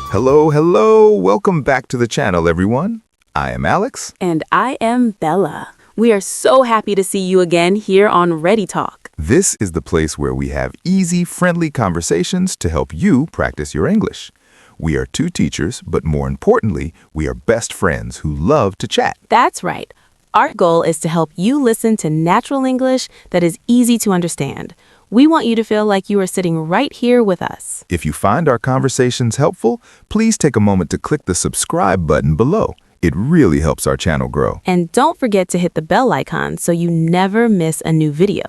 Hello, hello. Welcome back to the channel, everyone. I am Alex. And I am Bella. We are so happy to see you again here on Ready Talk. This is the place where we have easy, friendly conversations to help you practice your English. We are two teachers, but more importantly, we are best friends who love to chat. That's right. Our goal is to help you listen to natural English that is easy to understand. We want you to feel like you are sitting right here with us. If you find our conversations helpful, please take a moment to click the subscribe button below. It really helps our channel grow. And don't forget to hit the bell icon so you never miss a new video.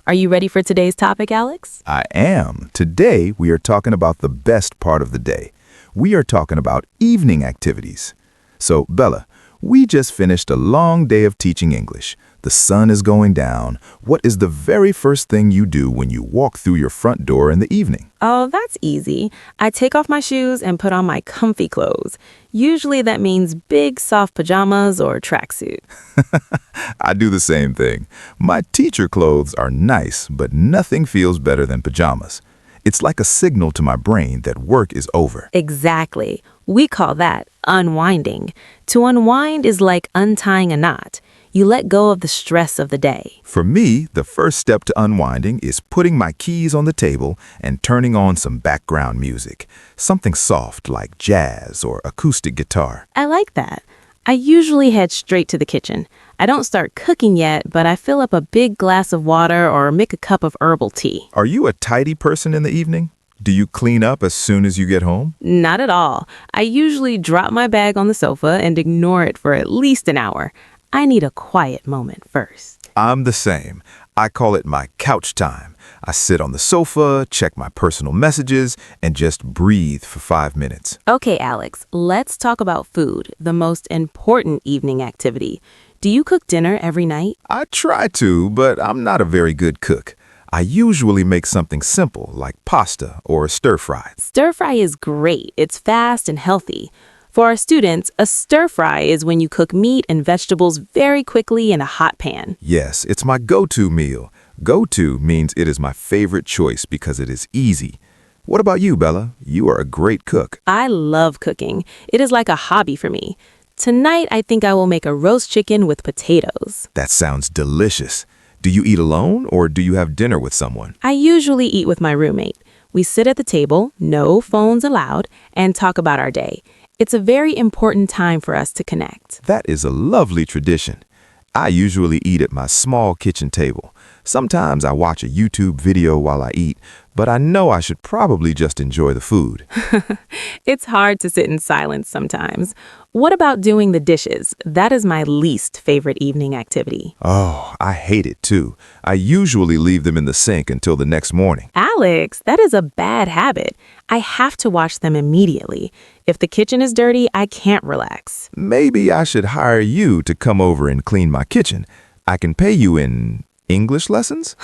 Are you ready for today's topic, Alex? I am. Today, we are talking about the best part of the day. We are talking about evening activities. So, Bella, we just finished a long day of teaching English. The sun is going down. What is the very first thing you do when you walk through your front door in the evening? Oh, that's easy. I take off my shoes and put on my comfy clothes. Usually that means big, soft pajamas or tracksuit. I do the same thing. My teacher clothes are nice, but nothing feels better than pajamas. It's like a signal to my brain that work is over. Exactly. We call that unwinding. To unwind is like untying a knot. You let go of the stress of the day. For me, the first step to unwinding is putting my keys on the table and turning on some background music. Something soft like jazz or acoustic guitar. I like that. I usually head straight to the kitchen. I don't start cooking yet, but I fill up a big glass of water or make a cup of herbal tea. Are you a tidy person in the evening? Do you clean up as soon as you get home? Not at all. I usually drop my bag on the sofa and ignore it for at least an hour. I need a quiet moment first. I'm the same. I call it my couch time. I sit on the sofa, check my personal messages, and just breathe for 5 minutes. Okay, Alex, let's talk about food, the most important evening activity. Do you cook dinner every night? I try to, but I'm not a very good cook. I usually make something simple like pasta or stir-fry. Stir-fry is great. It's fast and healthy. For our students, a stir-fry is when you cook meat and vegetables very quickly in a hot pan. Yes, it's my go-to meal. Go-to means it is my favorite choice because it is easy. What about you, Bella? You are a great cook. I love cooking. It is like a hobby for me. Tonight, I think I will make a roast chicken with potatoes. That sounds delicious. Do you eat alone or do you have dinner with someone? I usually eat with my roommate. We sit at the table, no phones allowed, and talk about our day. It's a very important time for us to connect. That is a lovely tradition. I usually eat at my small kitchen table. Sometimes I watch a YouTube video while I eat, but I know I should probably just enjoy the food. It's hard to sit in silence sometimes. What about doing the dishes? That is my least favorite evening activity. Oh, I hate it too. I usually leave them in the sink until the next morning. Alex, that is a bad habit. I have to wash them immediately. If the kitchen is dirty, I can't relax. Maybe I should hire you to come over and clean my kitchen. I can pay you in English lessons?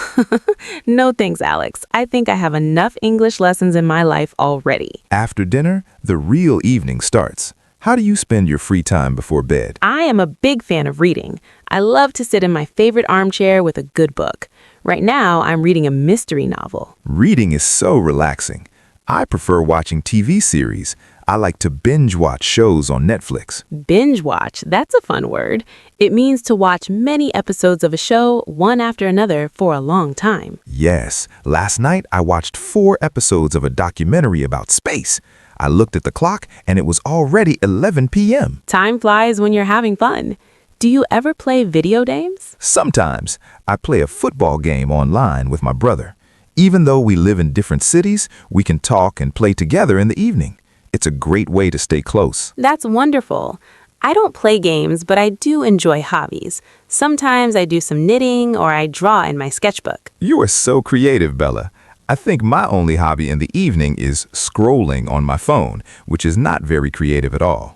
No thanks, Alex. I think I have enough English lessons in my life already. After dinner, the real evening starts. How do you spend your free time before bed? I am a big fan of reading. I love to sit in my favorite armchair with a good book. Right now, I'm reading a mystery novel. Reading is so relaxing. I prefer watching TV series. I like to binge watch shows on Netflix. Binge watch, that's a fun word. It means to watch many episodes of a show, one after another, for a long time. Yes, last night I watched 4 episodes of a documentary about space. I looked at the clock and it was already 11 p.m. Time flies when you're having fun. Do you ever play video games? Sometimes I play a football game online with my brother. Even though we live in different cities, we can talk and play together in the evening. It's a great way to stay close. That's wonderful. I don't play games, but I do enjoy hobbies. Sometimes I do some knitting or I draw in my sketchbook. You are so creative, Bella. I think my only hobby in the evening is scrolling on my phone, which is not very creative at all.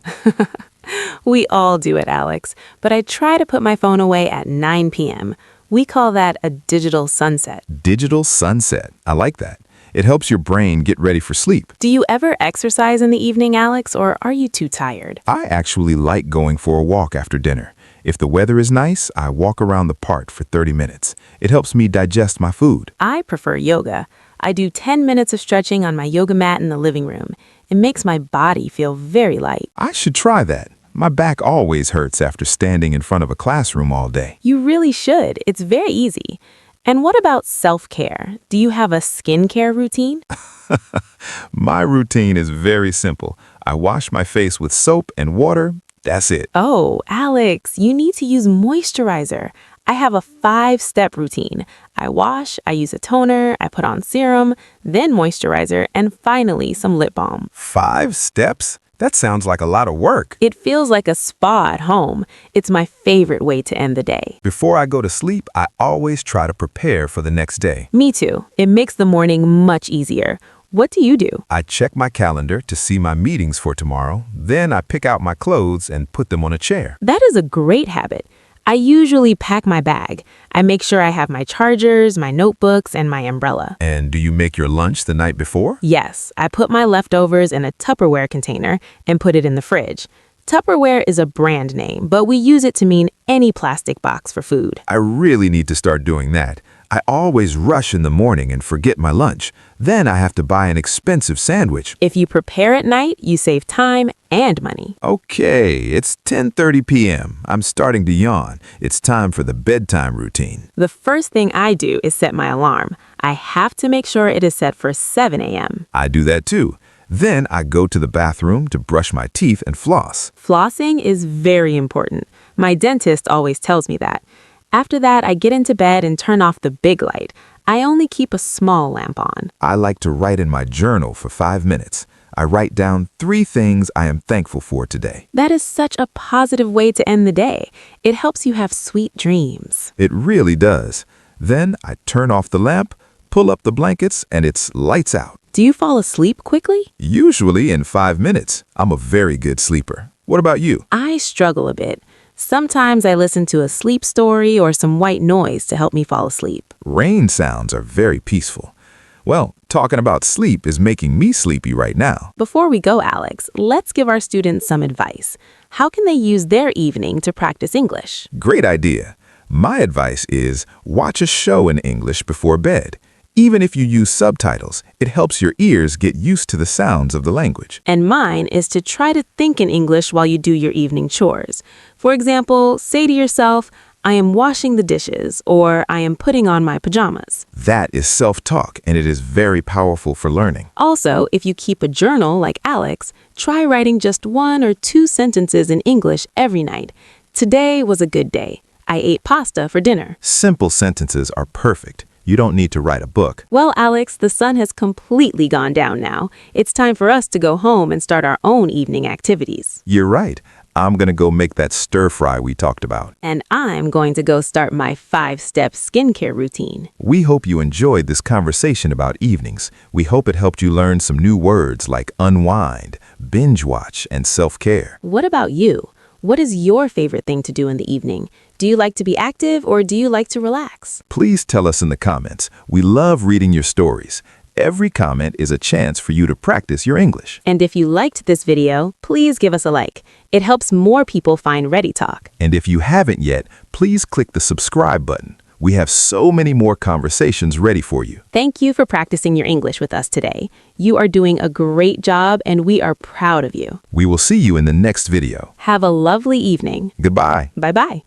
We all do it, Alex, but I try to put my phone away at 9 p.m. We call that a digital sunset. Digital sunset. I like that. It helps your brain get ready for sleep. Do you ever exercise in the evening, Alex, or are you too tired? I actually like going for a walk after dinner. If the weather is nice, I walk around the park for 30 minutes. It helps me digest my food. I prefer yoga. I do 10 minutes of stretching on my yoga mat in the living room. It makes my body feel very light. I should try that. My back always hurts after standing in front of a classroom all day. You really should. It's very easy. And what about self-care? Do you have a skincare routine? My routine is very simple. I wash my face with soap and water. That's it. Oh, Alex, you need to use moisturizer. I have a 5-step routine. I wash, I use a toner, I put on serum, then moisturizer, and finally some lip balm. 5 steps? That sounds like a lot of work. It feels like a spa at home. It's my favorite way to end the day. Before I go to sleep, I always try to prepare for the next day. Me too. It makes the morning much easier. What do you do? I check my calendar to see my meetings for tomorrow. Then I pick out my clothes and put them on a chair. That is a great habit. I usually pack my bag. I make sure I have my chargers, my notebooks, and my umbrella. And do you make your lunch the night before? Yes, I put my leftovers in a Tupperware container and put it in the fridge. Tupperware is a brand name, but we use it to mean any plastic box for food. I really need to start doing that. I always rush in the morning and forget my lunch. Then I have to buy an expensive sandwich. If you prepare at night, you save time and money. Okay, it's 10:30 p.m. I'm starting to yawn. It's time for the bedtime routine. The first thing I do is set my alarm. I have to make sure it is set for 7 a.m. I do that too. Then I go to the bathroom to brush my teeth and floss. Flossing is very important. My dentist always tells me that. After that, I get into bed and turn off the big light. I only keep a small lamp on. I like to write in my journal for 5 minutes. I write down 3 things I am thankful for today. That is such a positive way to end the day. It helps you have sweet dreams. It really does. Then I turn off the lamp, pull up the blankets, and it's lights out. Do you fall asleep quickly? Usually in 5 minutes. I'm a very good sleeper. What about you? I struggle a bit. Sometimes I listen to a sleep story or some white noise to help me fall asleep. Rain sounds are very peaceful. Well, talking about sleep is making me sleepy right now. Before we go, Alex, let's give our students some advice. How can they use their evening to practice English? Great idea. My advice is watch a show in English before bed. Even if you use subtitles, it helps your ears get used to the sounds of the language. And mine is to try to think in English while you do your evening chores. For example, say to yourself, I am washing the dishes, or I am putting on my pajamas. That is self-talk, and it is very powerful for learning. Also, if you keep a journal like Alex, try writing just 1 or 2 sentences in English every night. Today was a good day. I ate pasta for dinner. Simple sentences are perfect. You don't need to write a book. Well, Alex, the sun has completely gone down now. It's time for us to go home and start our own evening activities. You're right. I'm going to go make that stir fry we talked about. And I'm going to go start my 5-step skincare routine. We hope you enjoyed this conversation about evenings. We hope it helped you learn some new words like unwind, binge watch, and self-care. What about you? What is your favorite thing to do in the evening? Do you like to be active or do you like to relax? Please tell us in the comments. We love reading your stories. Every comment is a chance for you to practice your English. And if you liked this video, please give us a like. It helps more people find Ready Talk. And if you haven't yet, please click the subscribe button. We have so many more conversations ready for you. Thank you for practicing your English with us today. You are doing a great job and we are proud of you. We will see you in the next video. Have a lovely evening. Goodbye. Bye-bye.